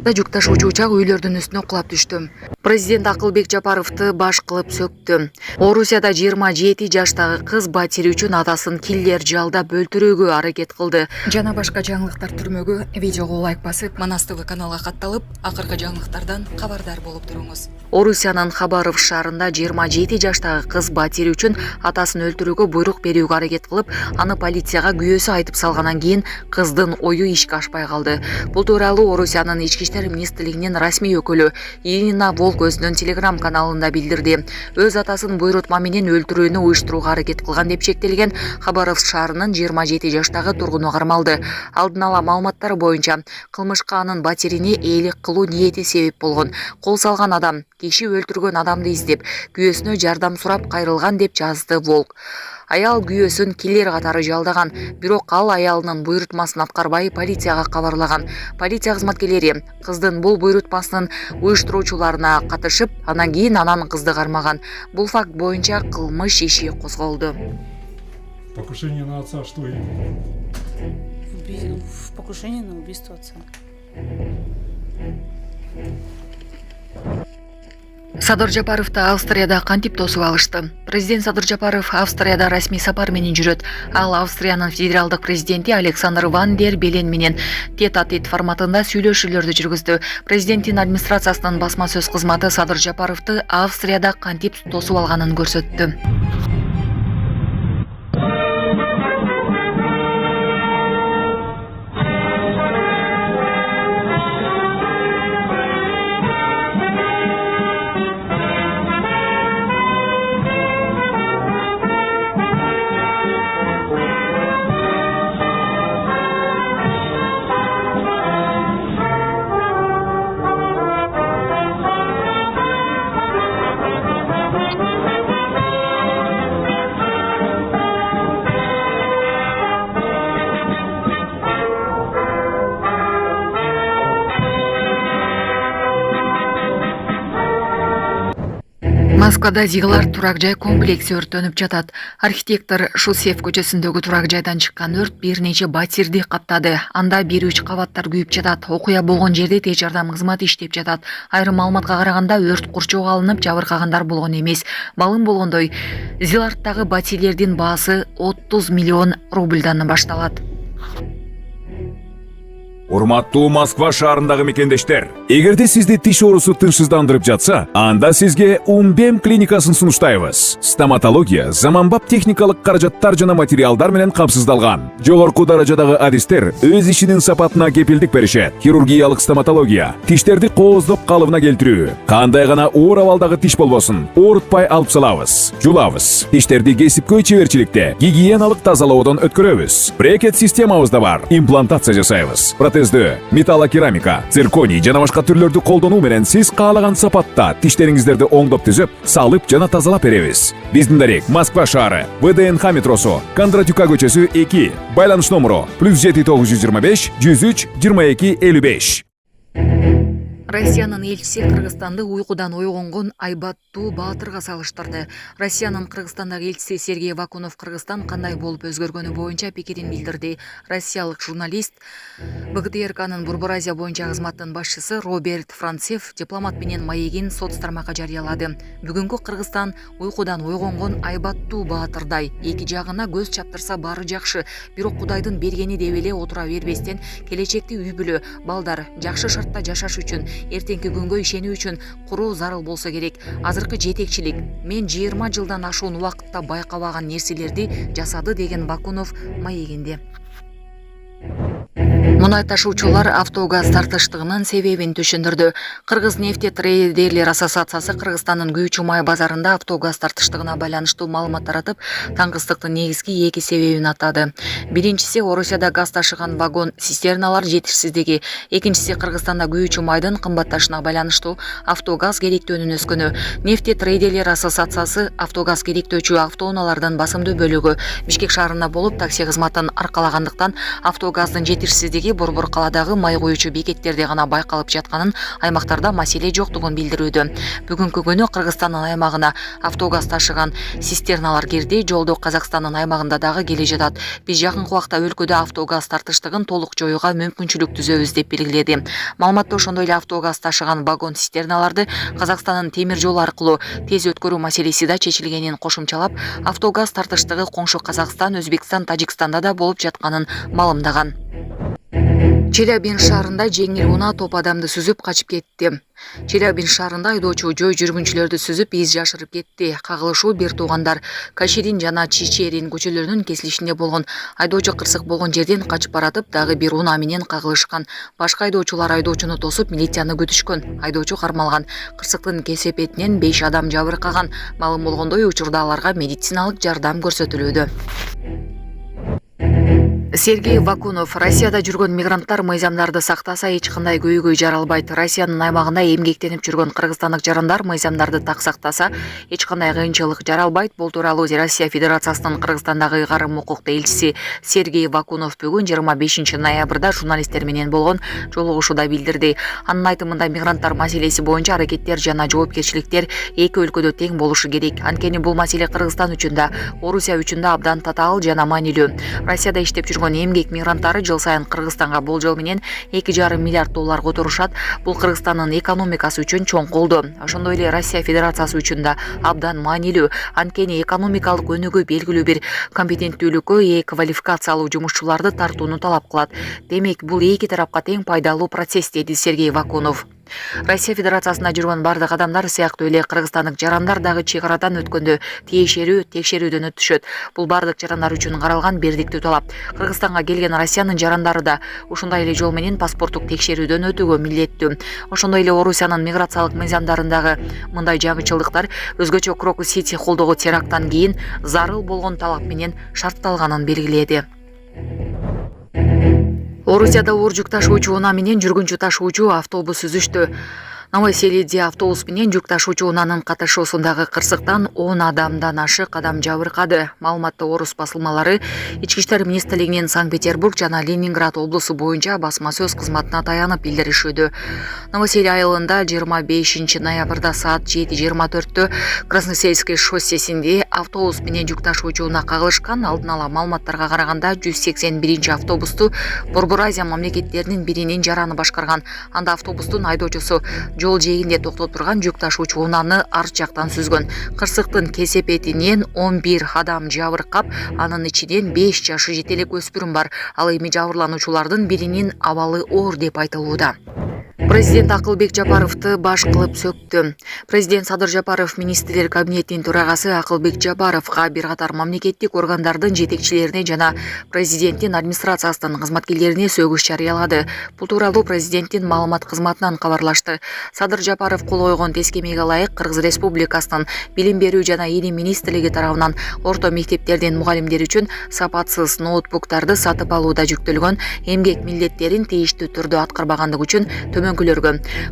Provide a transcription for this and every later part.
Жүк ташуучу учак үйлөрдүн үстүнө кулап түштү. Президент Акылбек Жапаровду баш кылып сөктү. Орусияда 27 жаштагы кыз батири үчүн атасын киллер жалдап өлтүрүүгө аракет кылды. Жана башка жаңылыктар түрмөгү видеого лайк басып, Манас ТВ каналга катталып, акыркы жаңылыктардан кабардар болуп туруңуз. Орусиянын Хабаров шаарында 27 жаштагы кыз батири үчүн атасын өлтүрүүгө буйрук берүүгө аракет кылып, аны полицияга күйөөсү айтып салгандан кийин кыздын ою ишке ашпай калды. Бул тууралуу Орусиянын ички иштер министрлигинин расмий өкүлү Ирина Волк өзүнүн Telegram каналында билдирди. Өз атасын буйрутма менен өлтүрүүнү уюштурууга аракет кылган деп шектелген Хабаров шаарынын 27 жаштагы тургуну кармалды. Алдын ала маалыматтар боюнча, кылмышка анын батирине ээлик кылуу ниети себеп болгон. Кол салган адам киши өлтүргөн адамды издеп, күйөөсүнө жардам сурап кайрылган деп жазды Волк. Аял күйөөсүн киллер катары жалдаган, бирок ал аялынын буйрутмасын аткарбай полицияга кабарлаган. Полиция кызматкерлери кыздын бул буйрутмасынын уюштуруучуларына катышып, анан кийин анан кызды кармаган. Бул факт боюнча кылмыш иши козголду. Покушение на отца что именно? Покушение на убийство отца. Садыр Жапаровду Австрияда кантип тосуп алышты? Президент Садыр Жапаров Австрияда расмий сапар менен жүрөт. Ал Австриянын федералдык президенти Александр Ван дер Белен менен тет-а-тет форматында сүйлөшүүлөрдү жүргүздү. Президенттин администрациясынын басма сөз кызматы Садыр Жапаровду Австрияда кантип тосуп алганын көрсөттү. Москвада Зиглар турак жай комплекси өрттөнүп жатат. Архитектор Шусев көчөсүндөгү турак жайдан чыккан өрт бир нече батирди каптады. Анда 1-3 кабаттар күйүп жатат. Окуя болгон жерде тез жардам кызматы иштеп жатат. Айрым маалыматка караганда өрт курчоого алынып, жабыркагандар болгон эмес. Малым болгондой, Зилардагы батирлердин баасы 30 миллион рубльдан башталат. Урматтуу Москва шаарындагы мекендештер, эгерде сизди тиш оорусу тынчсыздандырып жатса, анда сизге Умбем клиникасын сунуштайбыз. Стоматология заманбап техникалык каражаттар жана материалдар менен камсыздалган. Жогорку даражадагы адистер өз ишинин сапатына кепилдик беришет. Хирургиялык стоматология, тиштерди кооздоп калыбына келтирүү, кандай гана оор абалдагы тиш болбосун, оорутпай алып салабыз, жулабыз. Тиштерди кесипкөй чеберчиликте, гигиеналык тазалоодон өткөрөбүз. Брекет системабыз да бар. Имплантация жасайбыз. Протездөө, металлокерамика, цирконий жана башка түрлөрдү колдонуу менен сиз каалаган сапатта тиштериңиздерди оңдоп түзөп, салып жана тазалап беребиз. Биздин дарек Москва шаары, ВДНХ метросу, Кондратюка көчөсү 2, байланыш номеру +7 925 103 22 55. Россиянын элчиси Кыргызстанды уйкудан ойгонгон Айбаттуу Баатырга салыштырды. Россиянын Кыргызстандагы элчиси Сергей Вакунов Кыргызстан кандай болуп өзгөргөнү боюнча пикирин билдирди. Россиялык журналист БГТРКнын Борбор Азия боюнча кызматтын башчысы Роберт Францев дипломат менен маегин соц тармакка жарыялады. Бүгүнкү Кыргызстан уйкудан ойгонгон Айбаттуу Баатырдай. Эки жагына көз чаптырса баары жакшы, бирок Кудайдын бергени деп эле отура бербестен келечекти үй бүлө, балдар жакшы шартта жашаш үчүн, эртеңки күнгө ишенүү үчүн куруу зарыл болсо керек. Азыркы жетекчилик мен 20 жылдан ашуун убакытта байкабаган нерселерди жасады деген Бакунов маегинде. Мунай ташуучулар автогаз тартыштыгынын себебин түшүндүрдү. Кыргыз нефти трейдерлер ассоциациясы Кыргызстандын күйүүчү май базарында автогаз тартыштыгына байланыштуу маалымат таратып, таңкыстыктын негизги эки себебин атады. Биринчиси Орусияда газ ташыган вагон цистерналар жетишсиздиги, экинчиси Кыргызстанда күйүүчү майдын кымбатташына байланыштуу автогаз керектөөнүн өскөнү. Нефти трейдерлер ассоциациясы автогаз керектөөчү автоунаалардын басымдуу бөлүгү Бишкек шаарында болуп такси кызматын аркалагандыктан автогаздын жетишсиздиги борбор каладагы май коюучу бекеттерде гана байкалып жатканын, аймактарда маселе жоктугун билдирүүдө. Бүгүнкү күнү Кыргызстандын аймагына автогаз ташыган цистерналар кирди, жолдо Казакстандын аймагында дагы келе жатат. Биз жакынкы убакта өлкөдө автогаз тартыштыгын толук жоюуга мүмкүнчүлүк түзөбүз деп белгиледи. Маалыматта ошондой эле автогаз ташыган вагон цистерналарды Казакстандын темир жолу аркылуу тез өткөрүү маселеси да чечилгенин кошумчалап, автогаз тартыштыгы коңшу Казакстан, Өзбекстан, Тажикстанда да болуп жатканын маалымдаган. Челябинск шаарында жеңил унаа топ адамды сүзүп качып кетти. Челябинск шаарында айдоочу жөө жүргүнчүлөрдү сүзүп из жашырып кетти. Кагылышуу бир туугандар Каширин жана Чичерин көчөлөрүнүн кесилишинде болгон. Айдоочу кырсык болгон жерден качып баратып, дагы бир унаа менен кагылышкан. Башка айдоочулар айдоочуну тосуп, милицияны күтүшкөн. Айдоочу кармалган. Кырсыктын кесепетинен 5 адам жабыркаган. Маалым болгондой, учурда аларга медициналык жардам көрсөтүлүүдө. Сергей Вакунов: Россияда жүргөн мигранттар мыйзамдарды сактаса эч кандай көйгөй жаралбайт. Россиянын аймагында эмгектенип жүргөн кыргызстандык жарандар мыйзамдарды так сактаса эч кандай кыйынчылык жаралбайт. Бул тууралуу Россия Федерациясынын Кыргызстандагы ыйгарым укуктуу элчиси Сергей Вакунов бүгүн 25 ноябрда журналисттер менен болгон жолугушууда билдирди. Анын айтымында мигранттар маселеси боюнча аракеттер жана жоопкерчиликтер эки өлкөдө тең болушу керек. Анткени бул маселе Кыргызстан үчүн да, Орусия үчүн да абдан татаал жана маанилүү. Россияда иштеп жүргөн эмгек мигранттары жыл сайын Кыргызстанга болжол менен 2,5 миллиард доллар которушат. Бул Кыргызстандын экономикасы үчүн чоң колдоо. Ошондой эле Россия Федерациясы үчүн да абдан маанилүү. Анткени экономикалык өнүгүү белгилүү бир компетенттүүлүккө ээ квалификациялуу жумушчуларды тартууну талап кылат. Демек, бул эки тарапка тең пайдалуу процесс, деди Сергей Вакунов. Россия Федерациясында жүргөн бардык адамдар сыяктуу эле кыргызстандык жарандар дагы чек арадан өткөндө текшерүүдөн өтүшөт. Бул бардык жарандар үчүн каралган бирдиктүү талап. Кыргызстанга келген Россиянын жарандары да ушундай эле жол менен паспорттук текшерүүдөн өтүүгө милдеттүү. Ошондой эле Орусиянын миграциялык мыйзамдарындагы мындай жаңычылыктар өзгөчө Крокус Сити холдогу теракттан кийин зарыл болгон талап менен шартталганын белгиледи. Орусияда оор жүк ташуучу унаа менен жүргүнчү ташуучу автобус үзүштү. Новоселиде автобус менен жүк ташуучу унаанын катышуусундагы кырсыктан 10 адамдан ашык адам жабыркады. Маалыматты орус басылмалары Ички иштер министрлигинин Санкт-Петербург жана Ленинград облусу боюнча басма сөз кызматына таянып билдиришүүдө. Новоселий айылында 25 ноябрда саат 7:24 Красносельский шоссесинде автобус менен жүк ташуучу унаа кагылышкан. Алдын ала маалыматтарга караганда 181 автобусту Борбор Азия мамлекеттеринин биринин жараны башкарган. Анда автобустун айдоочусу жол жээгинде токтоп турган жүк ташуучу унааны арт жактан сүзгөн. Кырсыктын кесепетинен 11 адам жабыркап, анын ичинен 5 жашы жетелек өспүрүм бар. Ал эми жабырлануучулардын биринин абалы оор деп айтылууда. Президент Акылбек Жапаровду баш кылып сөктү. Президент Садыр Жапаров министрлер кабинетинин төрагасы Акылбек Жапаровго бир катар мамлекеттик органдардын жетекчилерине жана президенттин администрациясынын кызматкерлерине сөгүш жарыялады. Бул тууралуу президенттин маалымат кызматынан кабарлашты. Садыр Жапаров кол койгон тескемеге ылайык Кыргыз Республикасынын Билим берүү жана Илим министрлиги тарабынан орто мектептердин мугалимдери үчүн сапатсыз ноутбуктарды сатып алууда жүктөлгөн эмгек милдеттерин тийиштүү түрдө аткарбагандыгы үчүн төмөнкүлөргө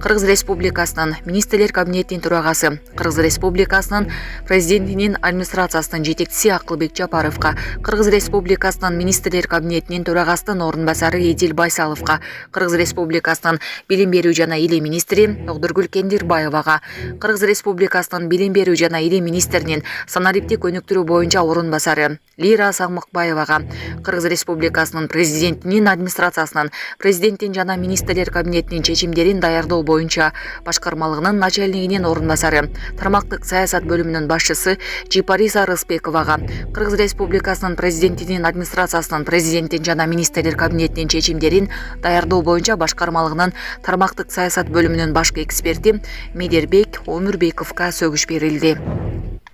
Кыргыз Республикасынын министрлер кабинетинин төрагасы, Кыргыз Республикасынын президентинин администрациясынын жетекчиси Акылбек Жапаровго, Кыргыз Республикасынын министрлер кабинетинин төрагасынын орун басары Эдил Байсаловго, Кыргыз Республикасынын Билим берүү жана Илим министри Огдургүл Кендирбаевага, Кыргыз Республикасынын Билим берүү жана Илим министринин санариптик өнүктүрүү боюнча орун басары Лира Сагмыкбаевага, Кыргыз Республикасынын президентинин администрациясынын президенттин жана министрлер кабинетинин чечимдерин даярдоо боюнча башкармалыгынын начальнигинин орун басары тармактык саясат бөлүмүнүн башчысы Жипариса Рыспековага, Кыргыз Республикасынын президентинин администрациясынын президенттин жана министрлер кабинетинин чечимдерин даярдоо боюнча башкармалыгынын тармактык саясат бөлүмүнүн башкы эксперти Медербек Өмүрбековго сөгүш берилди.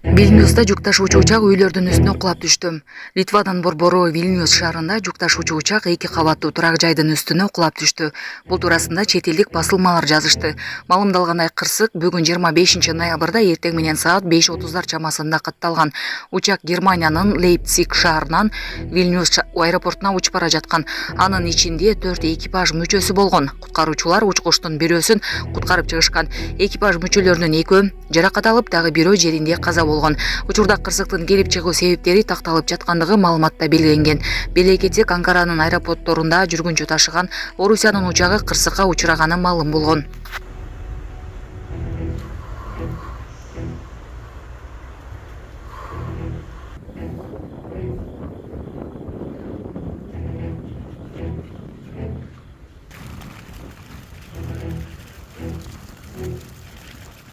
Вильнюста жүк ташуучу учак үйлөрдүн үстүнө кулап түштү. Литванын борбору Вильнюс шаарында жүк ташуучу учак 2 кабаттуу турак жайдын үстүнө кулап түштү. Бул туурасында чет элдик басылмалар жазышты. Маалымдалгандай, кырсык бүгүн 25 ноябрда эртең менен саат 5:30 чамасында катталган. Учак Германиянын Лейпциг шаарынан Вильнюс аэропортуна учуп бара жаткан. Анын ичинде 4 экипаж мүчөсү болгон. Куткаруучулар учкучтун бирөөсүн куткарып чыгышкан. Экипаж мүчөлөрүнүн экөө жаракат алып, дагы бирөө жеринде каза болгон. Учурда кырсыктын келип чыгуу себептери такталып жаткандыгы маалыматта белгиленген. Беле кетсек, Анкаранын аэропортторунда жүргүнчү ташыган Орусиянын учагы кырсыкка учураганы маалым болгон.